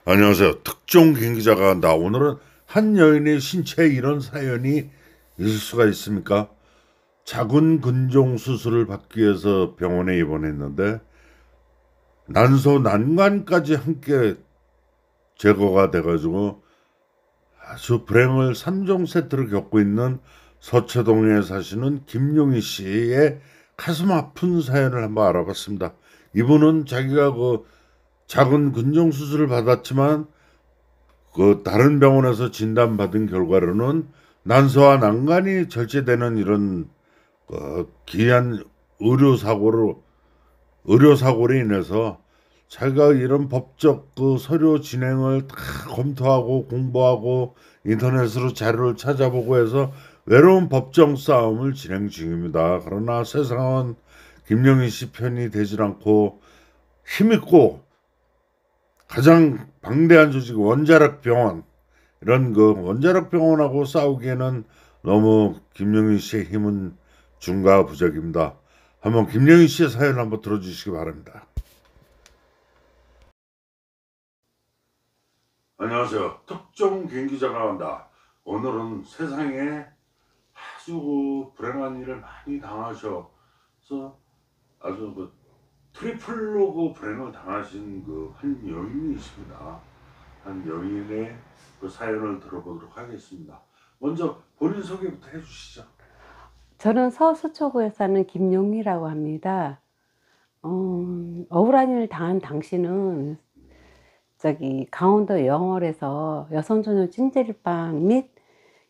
안녕하세요. 특종 김기자가 한다. 오늘은 한 여인의 신체에 이런 사연이 있을 수가 있습니까? 자궁 근종 수술을 받기 위해서 병원에 입원했는데 난소 난관까지 함께 제거가 돼가지고 아주 불행을 3종 세트를 겪고 있는 서초동에 사시는 김용희 씨의 가슴 아픈 사연을 한번 알아봤습니다. 이분은 자기가 자궁 근종 수술을 받았지만 다른 병원에서 진단받은 결과로는 난소와 난관이 절제되는 이런 기이한 의료 사고로 인해서 자기가 이런 법적 서류 진행을 다 검토하고 공부하고 인터넷으로 자료를 찾아보고 해서 외로운 법정 싸움을 진행 중입니다. 그러나 세상은 김영희 씨 편이 되질 않고 힘있고 가장 방대한 조직 원자력 병원, 이런 원자력 병원하고 싸우기에는 너무 김영희 씨의 힘은 중과부적입니다. 한번 김영희 씨의 사연 한번 들어주시기 바랍니다. 안녕하세요. 특종 김기자가 한다. 오늘은 세상에 아주 불행한 일을 많이 당하셔서 아주 트리플로 불행을 당하신 한 여인이십니다. 한 여인의 사연을 들어보도록 하겠습니다. 먼저 본인 소개부터 해주시죠. 저는 서서초구에 사는 김용희라고 합니다. 억울한 일을 당한 당시는 강원도 영월에서 여성전용 찜질방 및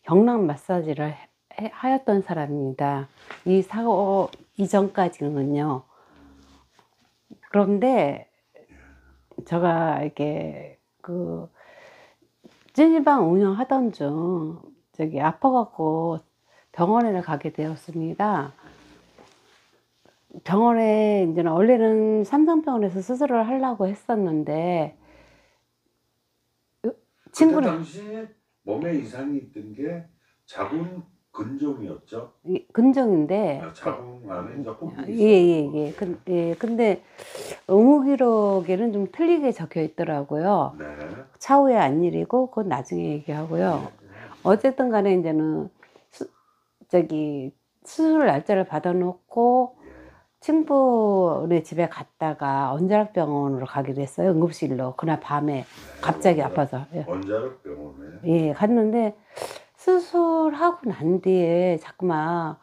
경락 마사지를 하였던 사람입니다. 이 사고 이전까지는요. 그런데 제가 이렇게 찜질방 운영하던 중 아파갖고 병원에 가게 되었습니다. 병원에 이제는 원래는 삼성병원에서 수술을 하려고 했었는데 그때 당시 몸에 이상이 있던 게 자궁 근종이었죠? 근종인데 자궁 안에 이제 혹이 있었던 예. 근데 의무기록에는 좀 틀리게 적혀 있더라고요. 네. 차후에 안 일이고 그건 나중에 얘기하고요. 어쨌든 간에 이제는 수술 날짜를 받아놓고 친구네 집에 갔다가 원자력병원으로 가기로 했어요. 응급실로. 그날 밤에 갑자기 아파서. 원자력병원에. 예, 갔는데 수술하고 난 뒤에 자꾸만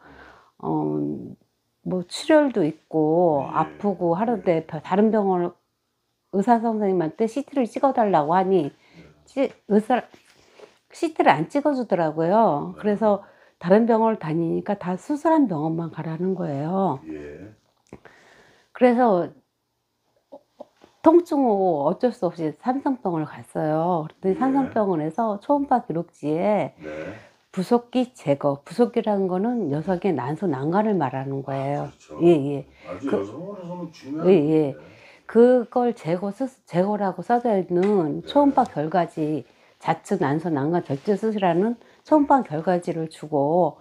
출혈도 있고 아프고 하는데 다른 병원 의사 선생님한테 CT를 찍어달라고 하니 CT를 안 찍어주더라고요. 그래서 다른 병원을 다니니까 다 수술한 병원만 가라는 거예요. 예. 그래서 통증 오고 어쩔 수 없이 삼성병원을 갔어요. 그랬더니 삼성병원에서 초음파 기록지에 부속기 제거, 부속기라는 거는 녀석의 난소 난관을 말하는 거예요. 그렇죠. 예. 아주 여성으로서는 중요한 예. 그걸 제거라고 써져 있는 초음파 결과지, 좌측 난소 난관 절제 수술이라는 초음파 결과지를 주고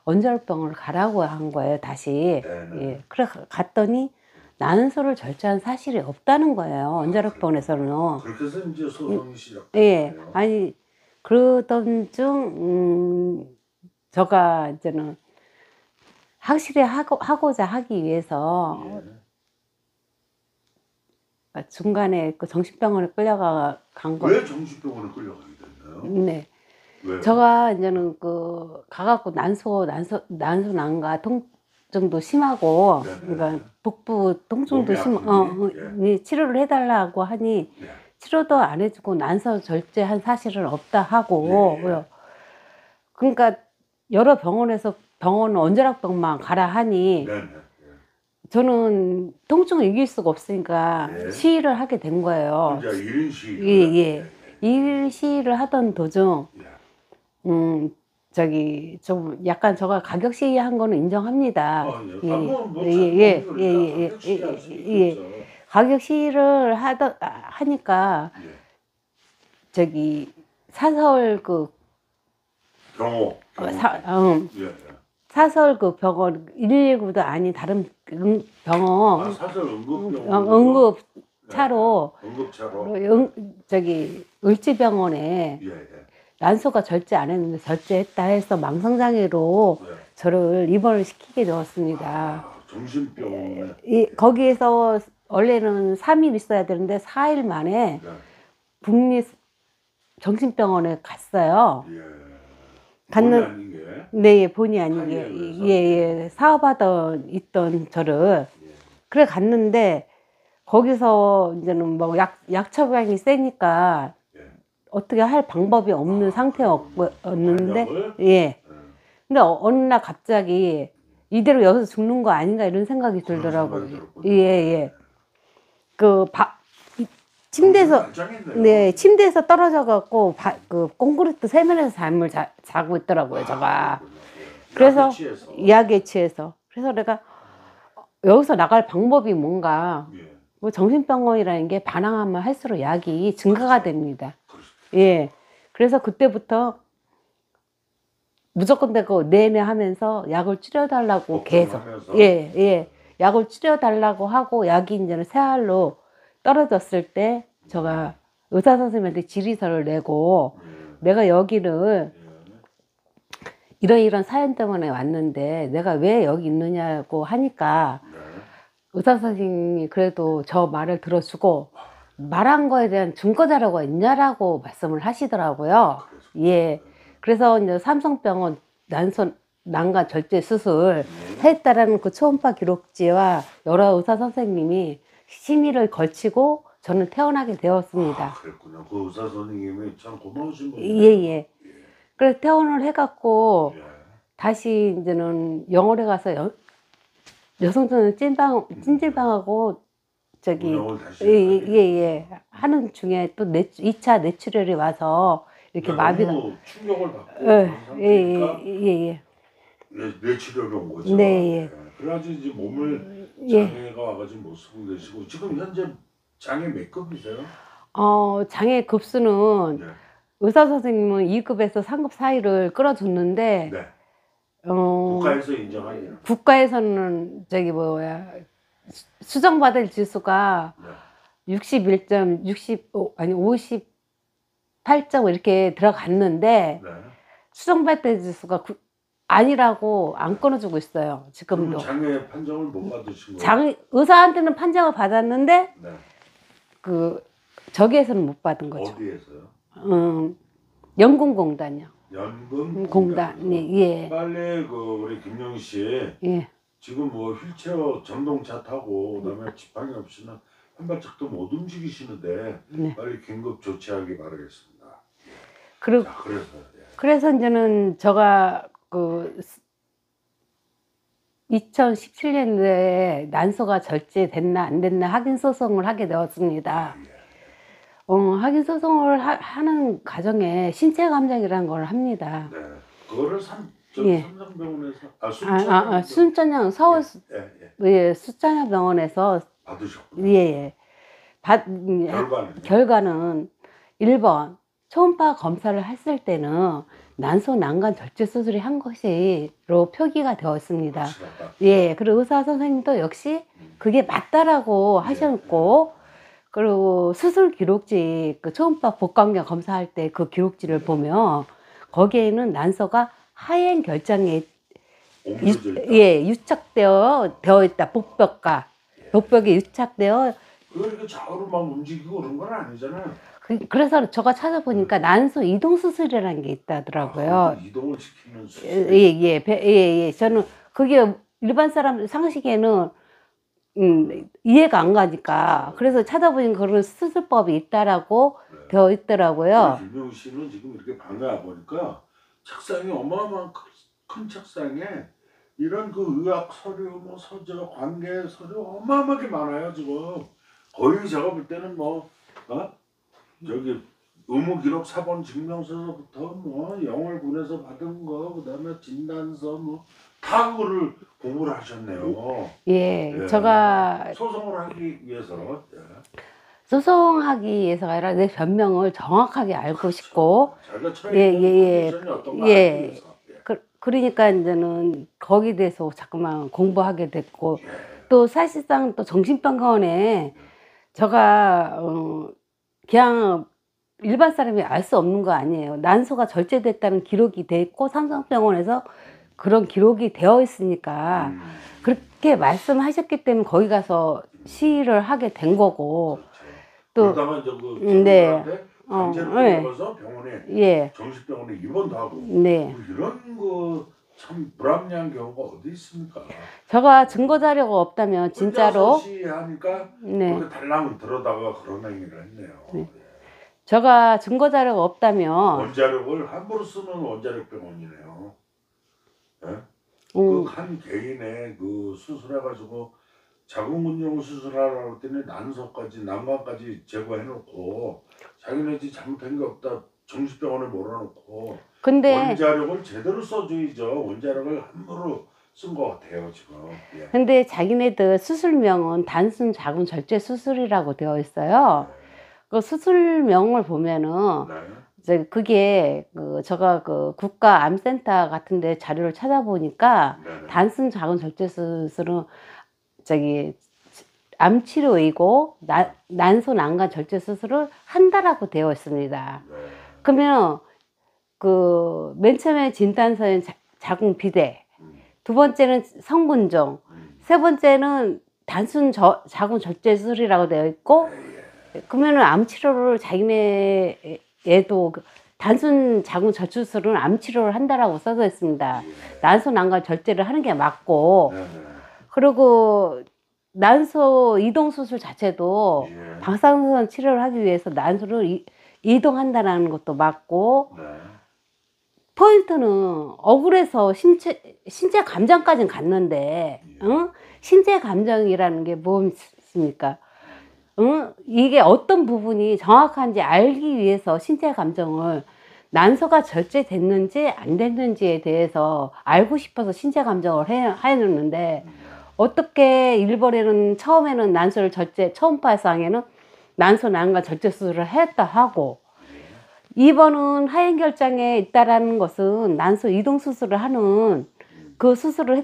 원자력병원을 가라고 한 거예요, 다시. 예. 그래 갔더니 난소를 절제한 사실이 없다는 거예요, 원자력병원에서는. 그렇게 해서 이제 소송이 시작됐어요. 예. 아니, 그러던 중, 제가 이제는 확실히 하고자 하기 위해서 중간에 정신병원에 끌려간 거. 왜 정신병원에 끌려가게 됐나요? 네. 왜? 제가 이제는 가갖고 난소 난과 통증도 심하고, 그러니까 북부 통증도 치료를 해달라고 하니 치료도 안 해주고 난소 절제한 사실은 없다 하고, 그러니까 여러 병원에서 병원 원자력병만 가라 하니 저는 통증을 이길 수가 없으니까 시위를 하게 된 거예요. 혼자 1인 시위. 1인 시위를 하던 도중 좀 약간 제가 가격 시위한 거는 인정합니다. 가격 시위를 하니까 사설 경호. 사설 병원 119도 아닌 다른 병원. 사설 응급병원. 차로 응급차로. 저기 을지병원에 예, 예. 난소가 절제 안 했는데 절제했다 해서 망성장애로 예. 저를 입원을 시키게 되었습니다. 아, 정신병원에. 거기에서 원래는 3일 있어야 되는데 4일 만에 예. 국립 정신병원에 갔어요. 예. 갔는- 본의 아닌 게. 네, 본의 아니게 타이에 의해서? 예, 사업하던 있던 저를 예. 그래 갔는데 거기서 이제는 뭐 약 처방이 세니까 예. 어떻게 할 방법이 없는 상태였는데 반역을? 예. 예. 근데 어느 날 갑자기 이대로 여기서 죽는 거 아닌가 이런 생각이 그런 들더라고요. 생각이 들었군요. 예. 침대에서 발장했네요. 네, 침대에서 떨어져 갖고 그 콘크리트 세면에서 잠을 자고 있더라고요, 제가. 그래서 약에 취해서. 약에 취해서. 그래서 내가 여기서 나갈 방법이 뭔가. 예. 뭐 정신병원이라는 게 반항하면 할수록 약이 증가가 됩니다. 그렇습니다. 예. 그래서 그때부터 무조건 되고 내내 하면서 약을 줄여달라고 계속. 걱정하면서. 예. 약을 줄여달라고 하고 약이 이제는 새알로 떨어졌을 때 제가 의사 선생님한테 질의서를 내고 예. 내가 여기를 예. 이런 사연 때문에 왔는데 내가 왜 여기 있느냐고 하니까 네. 의사 선생님이 그래도 저 말을 들어주고 말한 거에 대한 증거 자료가 있냐라고 말씀을 하시더라고요. 예. 그래서 이제 삼성병원 난간 절제 수술 했다라는 그 초음파 기록지와 여러 의사 선생님이 심의를 걸치고 저는 퇴원하게 되었습니다. 아, 그랬구나. 그 의사 선생님이 참 고마우신 분이에요. 예. 그래서 퇴원을 해갖고 예. 다시 이제는 영월에 가서 여성전 찜질방하고 저기 운영을 다시 예. 하는 중에 또 2차 뇌출혈이 와서 이렇게 마비가 너무 충격을 받고 예. 그런 상태니까 뇌출혈이 온 거죠. 네. 그래가지고 이제 몸을 예. 장애가 와가지고 못 쓰고 계시고 지금 현재 장애 몇 급이세요? 장애 급수는 네. 의사 선생님은 2급에서 3급 사이를 끌어줬는데 네. 국가에서 인정하냐? 국가에서는 저기 수정받을 지수가 네. 58점 이렇게 들어갔는데 네. 수정받을 지수가 아니라고 안 끊어주고 있어요. 지금도. 그럼 장애 판정을 못 받으신 거예요? 의사한테는 판정을 받았는데 네. 저기에서는 못 받은 거죠. 어디에서요? 연금공단이요. 연금공단. 예. 빨리 우리 김영희 씨 예. 지금 뭐 휠체어 전동차 타고 그다음에 지팡이 없이는 한 발짝도 못 움직이시는데 네. 빨리 긴급 조치하기 바라겠습니다. 그리고 자, 그래서 그래서 이제는 제가 2017년도에 난소가 절제됐나 안 됐나 확인 소송을 하게 되었습니다. 확인 소송을 하는 과정에 신체 감정이라는 걸 합니다. 네, 그거를 예. 삼성병원에서 순천향 서울 수천향 병원에서 받으셨구나. 예. 결과는 1번 초음파 검사를 했을 때는 난소 난간 절제 수술이 한 것이로 표기가 되었습니다. 예. 그리고 의사 선생님도 역시 그게 맞다라고 하셨고, 그리고 수술 기록지 초음파 복강경 검사할 때 그 기록지를 보면 거기에는 난소가 하행 결장에 유착되어 있다. 복벽에 유착되어. 그걸 이렇게 좌우로만 움직이고 그런 건 아니잖아요. 그래서 제가 찾아보니까 난소 이동 수술이라는 게 있다더라고요. 이동을 시키는 수술. 예. 저는 그게 일반 사람 상식에는 이해가 안 가니까 그래서 찾아보니까 그런 수술법이 있다라고 되어 있더라고요. 김영희 씨는 지금 이렇게 방에 보니까 책상이 어마어마한 큰 책상에 이런 의학 서류, 뭐 서적, 관계 서류 어마어마하게 많아요 지금. 거의 제가 볼 때는 저기 의무 기록 사본 증명서부터 영월군에서 받은 거, 그다음에 진단서 다 그거를 공부를 하셨네요. 예. 제가 소송을 하기 위해서. 소송하기 위해서가 아니라 내 변명을 정확하게 알고 싶고. 자기가 처해 있는 컨디션이 어떤가 알기 위해서. 그러니까 이제는 거기에 대해서 자꾸만 공부하게 됐고, 또 사실상 또 정신병원에 제가 그냥 일반 사람이 알 수 없는 거 아니에요. 난소가 절제됐다는 기록이 돼 있고 삼성병원에서 그런 기록이 되어 있으니까 그렇게 말씀하셨기 때문에 거기 가서 시위를 하게 된 거고. 또 그러다가 이제 그 네. 친구들한테 강제로 네. 끌려가서 병원에 예. 정신병원에 입원도 하고 네. 이런 거 참 불합리한 경우가 어디 있습니까? 제가 증거 자료가 없다면 진짜로 혼자서 시위하니까 네. 그렇게 달랑 들어다가 그런 행위를 했네요. 네. 제가 증거 자료가 없다면 원자력을 함부로 쓰는 원자력 병원이네요. 예? 그 한 개인의 그 수술해가지고 자궁근종 수술하라고 했더니 난소까지 난관까지 제거해놓고 자기네 잘못한 게 없다 정신병원에 몰아놓고 근데 원자력을 제대로 써줘야죠. 원자력을 함부로 쓴 것 같아요 지금. 예. 근데 자기네들 수술명은 단순 자궁 절제 수술이라고 되어 있어요. 그 수술명을 보면은 네. 이제 그게 제가 국가 암센터 같은데 자료를 찾아보니까 네네. 단순 자궁 절제 수술은 저기 암 치료이고 난소 난간 절제 수술을 한다라고 되어 있습니다. 네. 그러면 맨 처음에 진단서엔 자궁 비대, 두 번째는 성근종, 세 번째는 단순 자궁 절제 수술이라고 되어 있고, 그러면은 암 치료를 자기네 애도 단순 자궁 절제 수술은 암 치료를 한다라고 써져 있습니다. 난소 난간 절제를 하는 게 맞고, 그리고 난소 이동 수술 자체도 방사선 치료를 하기 위해서 난소를 이동한다는 것도 맞고, 포인트는 억울해서 신체 감정까지는 갔는데, 응? 신체 감정이라는 게 뭐습니까? 응? 이게 어떤 부분이 정확한지 알기 위해서 신체 감정을 난소가 절제됐는지 안 됐는지에 대해서 알고 싶어서 신체 감정을 해놓는데, 어떻게 일본에는 처음에는 난소를 초음파상에는 난소 난간 절제 수술을 했다 하고, 2번은 하행결장에 있다라는 것은 난소 이동 수술을 하는 그 수술을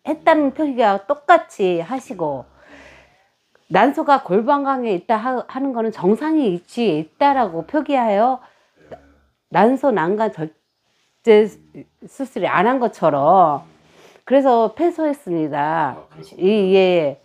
했다는 표기가 똑같이 하시고, 난소가 골반강에 있다 하는 거는 정상이 위치에 있다라고 표기하여 난소 난간 절제 수술이 안 한 것처럼 그래서 패소했습니다. 예.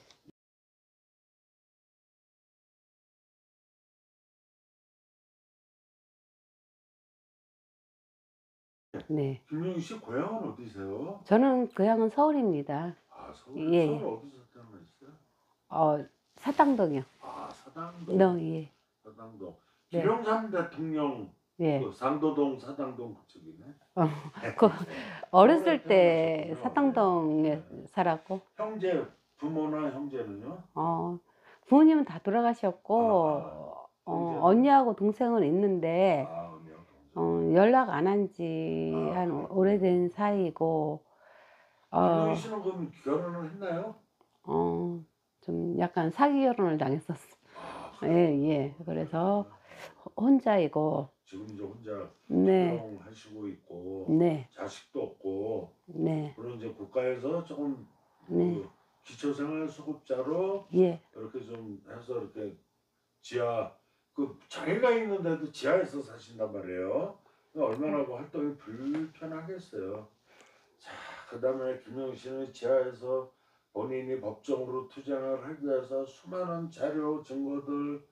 네. 김영희 씨 고향은 어디세요? 저는 고향은 서울입니다. 아 서울. 예. 서울 어디서 태어나셨어요? 사당동이요. 아 사당동. 예. 사당동. 네. 김영삼 대통령 예. 그 상도동 사당동 그쪽이네. 그 어렸을 서울에 때 태어나셨군요. 사당동에 살았고, 형제 부모나 형제는요? 부모님은 다 돌아가셨고, 형제는? 언니하고 동생은 있는데, 언니하고 동생. 연락 안 한 지 한 오래된 사이고, 김영희 씨는 그럼 결혼을 했나요? 좀 약간 사기 결혼을 당했었어. 예. 그래서 혼자이고, 지금 이제 혼자 네. 투병하시고 있고 네. 자식도 없고 네. 그리고 이제 국가에서 조금 네. 그 기초생활수급자로 예. 이렇게 좀 해서 이렇게 지하 그 장애가 있는데도 지하에서 사신단 말이에요. 얼마나 그 활동이 불편하겠어요. 자, 그다음에 김영희 씨는 지하에서 본인이 법정으로 투쟁을 하기 위해서 수많은 자료 증거들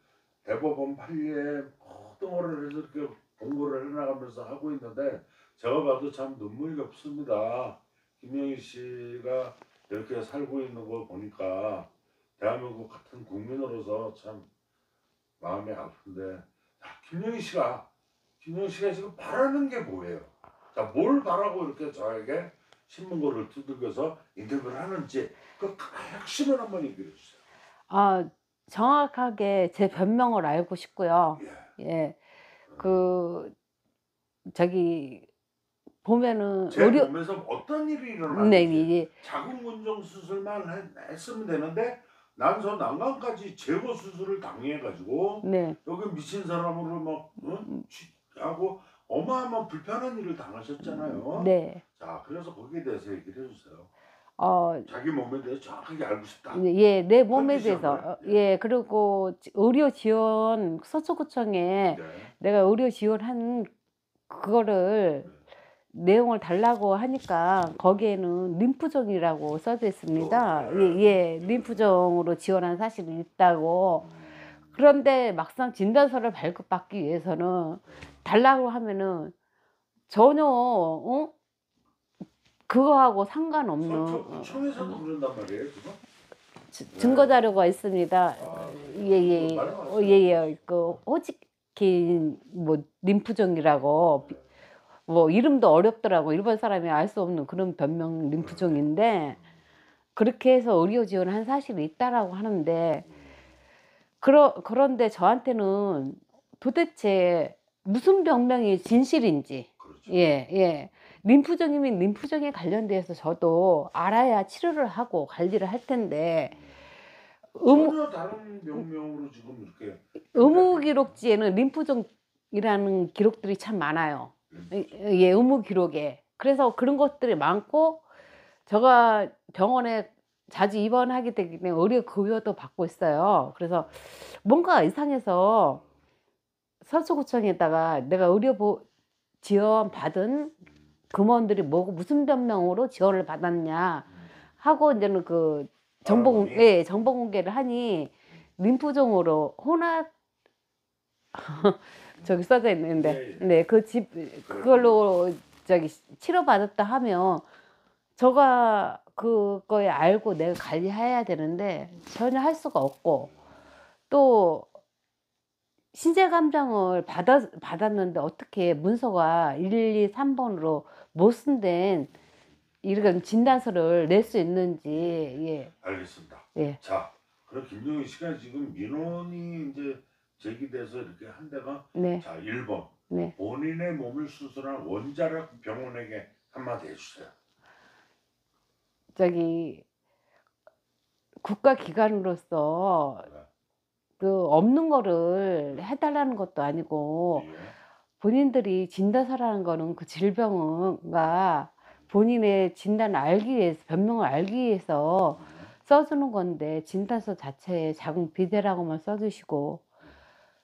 대법원 판례 모든 거를 해서 이렇게 공부를 해나가면서 하고 있는데 제가 봐도 참 눈물겹습니다. 김영희 씨가 이렇게 살고 있는 걸 보니까 대한민국 같은 국민으로서 참 마음이 아픈데 김영희 씨가 지금 바라는 게 뭐예요? 자, 뭘 바라고 이렇게 저에게 신문고를 두들겨서 인터뷰를 하는지 그 핵심을 한번 얘기해 주세요. 정확하게 제 변명을 알고 싶고요. 예. 저기 보면은 제 몸에서 어떤 일이 일어나는지 자궁근종 수술만 했으면 되는데 난소 난간까지 제거 수술을 당해가지고 여기 미친 사람으로 막 하고 어마어마한 불편한 일을 당하셨잖아요. 네. 자, 그래서 거기에 대해서 얘기를 해주세요. 자기 몸에 대해서 정확하게 알고 싶다. 예, 내 몸에 대해서, 컨디션을. 예, 그리고 의료 지원, 서초구청에 네. 내가 의료 지원한 그거를 내용을 달라고 하니까 거기에는 림프종이라고 써져 있습니다. 예, 예, 림프종으로 지원한 사실이 있다고. 그런데 막상 진단서를 발급받기 위해서는 달라고 하면은 전혀 그거하고 상관없는 서초구청에서도 그런단 말이에요, 지금? 증거 자료가 있습니다. 예예 말씀하세요. 예예 그 호지킨 뭐 림프종이라고 뭐 이름도 어렵더라고. 일본 사람이 알 수 없는 그런 변명 림프종인데 그렇게 해서 의료 지원한 사실이 있다라고 하는데 그런데 저한테는 도대체 무슨 병명이 진실인지 그렇죠. 예, 예. 림프종이면 림프종에 관련돼서 저도 알아야 치료를 하고 관리를 할 텐데 전혀 다른 병명으로 지금 이렇게 의무 기록지에는 림프종이라는 기록들이 참 많아요. 예, 의무 기록에. 그래서 그런 것들이 많고 제가 병원에 자주 입원하게 되기 때문에 의료 급여도 받고 있어요. 그래서 뭔가 이상해서 서초구청에다가 내가 의료 지원 받은 금원들이 뭐고 무슨 병명으로 지원을 받았냐 하고 이제는 그 예, 정보 공개를 하니 림프종으로 혼합 저기 써져 있는데 네, 그걸로 저기 치료받았다 하면 저가 그거에 알고 내가 관리해야 되는데 전혀 할 수가 없고 또 신체 감정을 받았는데 어떻게 문서가 1, 2, 3번으로 못 쓴된 이런 진단서를 낼 수 있는지 예. 알겠습니다. 예. 자, 그럼 김종희 씨가 지금 민원이 이제 제기돼서 이렇게 한 데가 네. 자, 1번. 네. 본인의 몸을 수술한 원자력 병원에게 한마디 해주세요. 저기 국가기관으로서 네. 그 없는 거를 해달라는 것도 아니고 예. 본인들이 진단서라는 거는 그 질병과 본인의 진단을 알기 위해서 변명을 알기 위해서 써주는 건데 진단서 자체에 작은 비대라고만 써주시고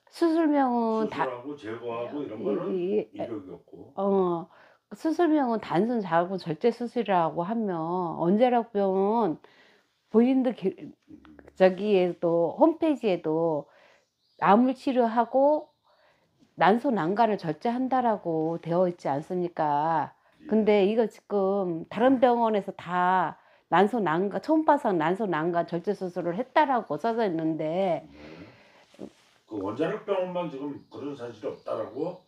수술명은 수술하고 제거하고 이런 거는 이력이 없고. 수술명은 단순 자궁 절제 수술이라고 하면 언제락병은 본인들 저기에도 홈페이지에도 암을 치료하고 난소 난간을 절제한다라고 되어 있지 않습니까? 근데 이거 지금 다른 병원에서 다 난소 난간 초음파상 난소 난간 절제 수술을 했다라고 써져 있는데 그 원자력 병원만 지금 그런 사실이 없다라고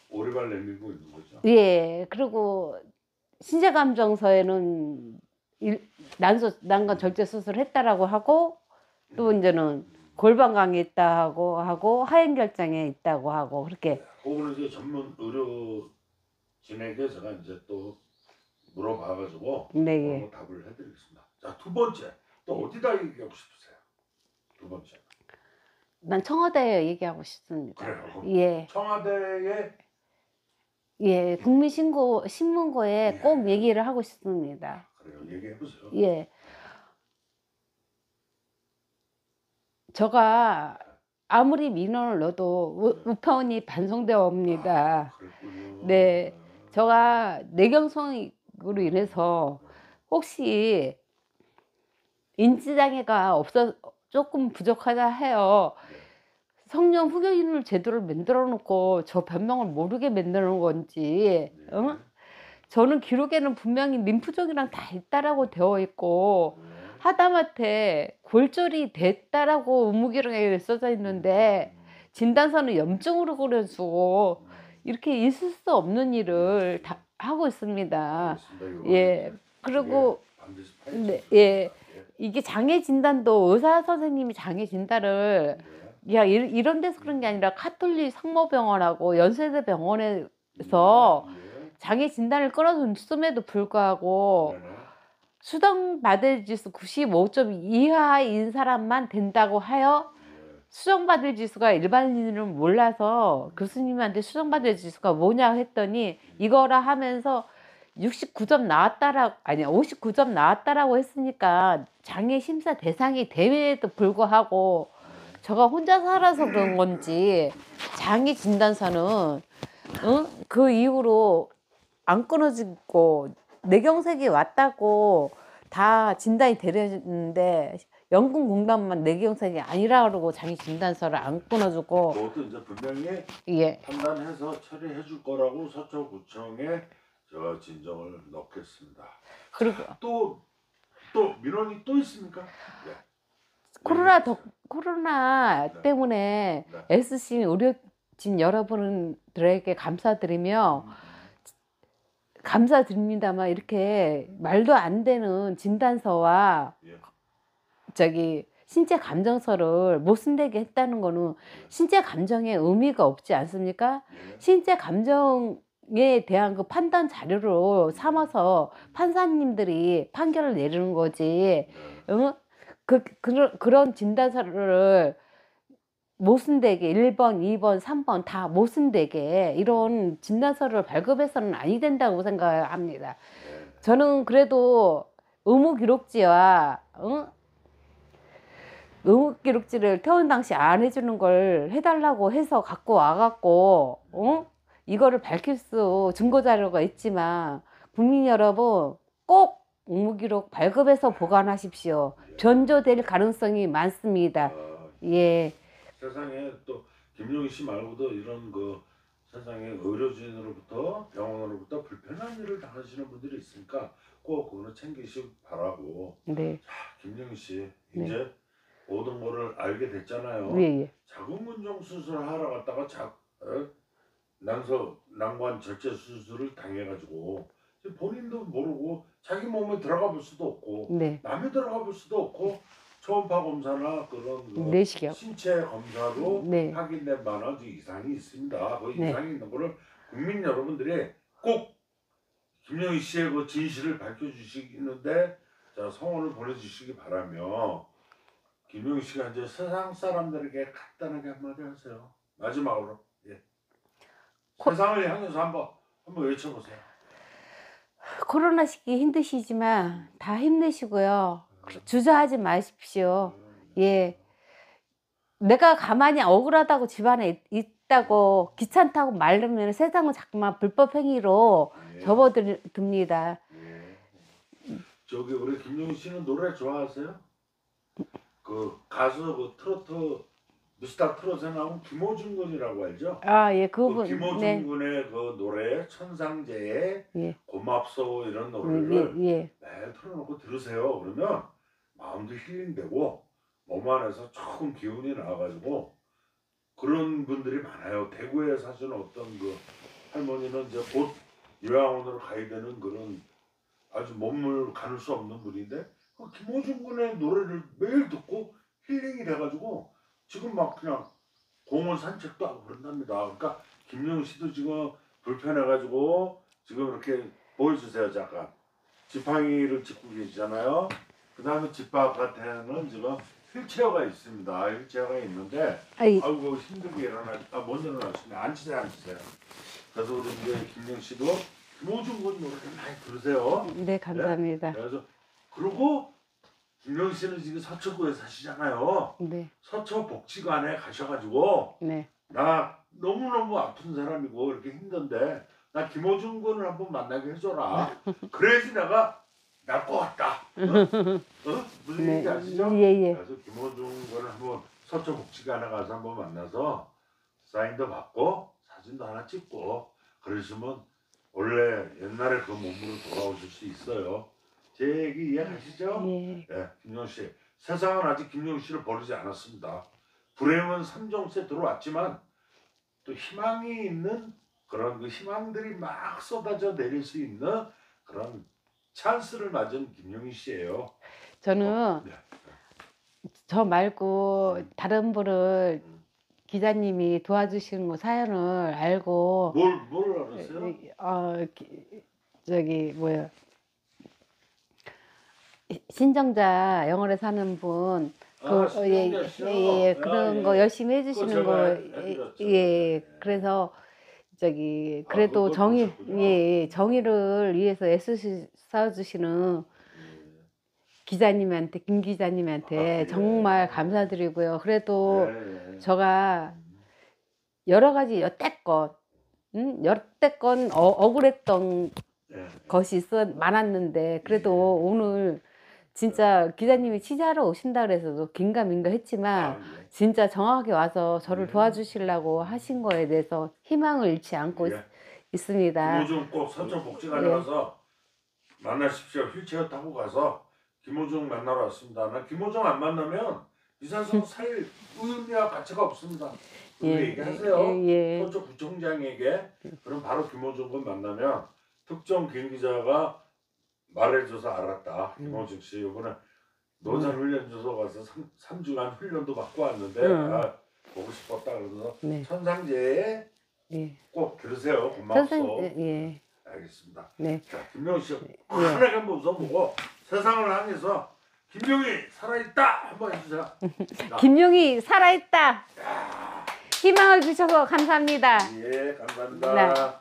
오리발 내밀고 있는 거죠. 예, 그리고 신체감정서에는 난소 난간 절제 수술을 했다라고 하고 또 이제는 골반강에 있다고 하고 하행결장에 있다고 하고 그렇게. 그거는 이제 전문 의료진에게 제가 이제 또 물어봐가지고 네. 답을 해드리겠습니다. 자, 두 번째 또 어디다 얘기하고 싶으세요? 두 번째. 난 청와대에 얘기하고 싶습니다. 그래요. 예. 청와대에 예, 국민신문고에 꼭 얘기를 하고 싶습니다. 그래요. 얘기해 보세요. 예. 제가 아무리 민원을 넣어도 우편이 반송되어 옵니다. 그랬군요. 네. 제가 뇌경색으로 인해서 혹시 인지장애가 조금 부족하다 해요. 성년 후견인을 제대로 만들어 놓고 저 변명을 모르게 만드는 건지, 응? 저는 기록에는 분명히 림프종이랑 다 있다라고 되어 있고, 하다못해 골절이 됐다라고 의무기록에 써져 있는데, 진단서는 염증으로 그려주고, 이렇게 있을 수 없는 일을 다 하고 있습니다. 예. 그리고, 네, 예. 이게 장애 진단도 의사 선생님이 장애 진단을 야 이런 데서 그런 게 아니라 카톨릭 성모병원하고 연세대 병원에서 장애 진단을 끌어줬음에도 불구하고 수정받을 지수 95점 이하인 사람만 된다고 하여 수정받을 지수가 일반인은 몰라서 교수님한테 수정받을 지수가 뭐냐 했더니 이거라 하면서 69점 나왔다라고, 아니 59점 나왔다라고 했으니까 장애 심사 대상이 됨에도 불구하고 저가 혼자 살아서 그런 건지 장애 진단서는 그 이후로 안 끊어지고 뇌경색이 왔다고 다 진단이 되려는데 연금공단만 뇌경색이 아니라 그러고 장애 진단서를 안 끊어주고. 그것도 이제 분명히 예. 판단해서 처리해 줄 거라고 서초구청에 제가 진정을 넣겠습니다. 그리고 또 민원이 또 있습니까? 네. 코로나 네. 때문에 네. 애쓰신 의료진 여러분들에게 감사드리며 감사드립니다만 이렇게 말도 안 되는 진단서와 예. 저기 신체 감정서를 못 쓴다게 했다는 거는 신체 감정에 의미가 없지 않습니까? 예. 신체 감정에 대한 그 판단 자료로 삼아서 판사님들이 판결을 내리는 거지. 네. 응? 그런 진단서를 못 쓴다게 1번, 2번, 3번 다 못 쓴다게 이런 진단서를 발급해서는 아니 된다고 생각합니다. 네. 저는 그래도 의무기록지와 의무기록지를 퇴원 당시 안 해주는 걸 해달라고 해서 갖고 와갖고 이거를 밝힐 수 증거자료가 있지만 국민 여러분 꼭 의무기록 발급해서 보관하십시오. 변조될 가능성이 많습니다. 예. 세상에 또 김용희 씨 말고도 이런 그 세상에 의료진으로부터 병원으로부터 불편한 일을 당하시는 분들이 있으니까 꼭 그거는 챙기시기 바라고. 네. 자, 김용희 씨 네. 이제 모든 거를 알게 됐잖아요. 예, 예. 자궁근종 수술을 하러 갔다가 난관 절제 수술을 당해가지고 지금 본인도 모르고 자기 몸에 들어가 볼 수도 없고 네. 남이 들어가 볼 수도 없고 초음파 검사나 그런 그 내시경. 신체 검사로 네. 확인된 바는 이상이 있습니다. 그 네. 이상이 있는 거를 국민 여러분들이 꼭 김용희 씨의 그 진실을 밝혀주시는데 자 성원을 보내주시기 바라며 김용희 씨가 이제 세상 사람들에게 간단하게 한마디 하세요. 마지막으로. 예. 세상을 향해서 한번 외쳐보세요. 코로나 시기 힘드시지만 다 힘내시고요. 주저하지 마십시오. 예. 내가 가만히 억울하다고 집안에 있다고 귀찮다고 말르면 세상은 자꾸만 불법 행위로 예. 접어듭니다. 예. 저기 우리 김용희 씨는 노래 좋아하세요? 그 가수 그 트로트 미스터 트롯에 나온 김호중 군이라고 알죠? 아, 예, 그 그분. 김호중 네. 군의 그 노래 천상제의 예. 고맙소 이런 노래를 예, 예. 매일 틀어놓고 들으세요. 그러면 마음도 힐링되고 몸 안에서 조금 기운이 나와가지고 그런 분들이 많아요. 대구에 사시는 어떤 그 할머니는 이제 곧 요양원으로 가야 되는 그런 아주 몸을 가눌 수 없는 분인데 그 김호중 군의 노래를 매일 듣고 힐링이 돼가지고 지금 막 그냥 공원 산책도 하고 그런답니다. 그러니까 김용희 씨도 지금 불편해가지고 지금 이렇게 보여주세요. 잠깐 지팡이를 짚고 계시잖아요. 그 다음에 집 바깥에는 지금 휠체어가 있습니다. 휠체어가 있는데 아이고 힘들게 못 일어나시네. 앉으세요. 그래서 우리 이제 김용희 씨도 김호중 군 노래를 많이 들으세요. 네, 감사합니다. 네? 그래서 그리고 김용희 씨는 지금 서초구에 사시잖아요. 네. 서초복지관에 가셔가지고 네. 나 너무너무 아픈 사람이고 이렇게 힘든데 나 김호중 군을 한번 만나게 해줘라. 그래야지 내가 날 것 같다. 무슨 네. 얘기인지 아시죠? 예, 예. 그래서 김호중 군을 한번 서초복지관에 가서 한번 만나서 사인도 받고 사진도 하나 찍고 그러시면 원래 옛날에 그 몸으로 돌아오실 수 있어요. 제 얘기 이해하시죠? 예. 네, 김용희 씨. 세상은 아직 김용희 씨를 버리지 않았습니다. 불행은 3정세 들어왔지만 또 희망이 있는 그런 그 희망들이 막 쏟아져 내릴 수 있는 그런 찬스를 맞은 김용희 씨예요. 저는 네. 저 말고 다른 분을 기자님이 도와주시는 거 사연을 알고 뭘 알았어요? 저기 뭐야 신정자 영월에 사는 분 신정자 씨요? 그런 거 열심히 해주시는 거 해드렸죠. 예. 그래서 저기 그래도 그걸 정의 보셨군요. 예, 정의를 위해서 애쓰셔주시는 기자님한테 김 기자님한테 예. 정말 감사드리고요. 그래도 예, 예. 제가 여러 가지 여태껏 여태껏 억울했던 예. 것이 많았는데 그래도 오늘 진짜 기자님이 취재하러 오신다 그래서도 긴가민가 했지만 예. 진짜 정확하게 와서 저를 도와주시려고 하신 거에 대해서 희망을 잃지 않고 예. 있습니다. 김호중 꼭 서천복지관에 가서 만나십시오. 휠체어 타고 가서 김호중 만나러 왔습니다. 나 김호중 안 만나면 이산성 살 의미와 가치가 없습니다. 예, 얘기하세요. 예. 서초구청장에게. 그럼 바로 김호중군 만나면 특정 김기자가 말해줘서 알았다. 김호중 씨 이번에 논산훈련소서 가서 3주간 훈련도 받고 왔는데 보고 싶었다 그래서 네. 천상제에 예. 꼭 들으세요. 고맙소. 예. 알겠습니다. 네. 자, 김명희 씨 환하게 한번 웃어보고 세상을 향해서 김명희 살아있다 한번 해주세요. 자, 김용희 살아있다. 희망을 주셔서 감사합니다. 예, 감사합니다. 네.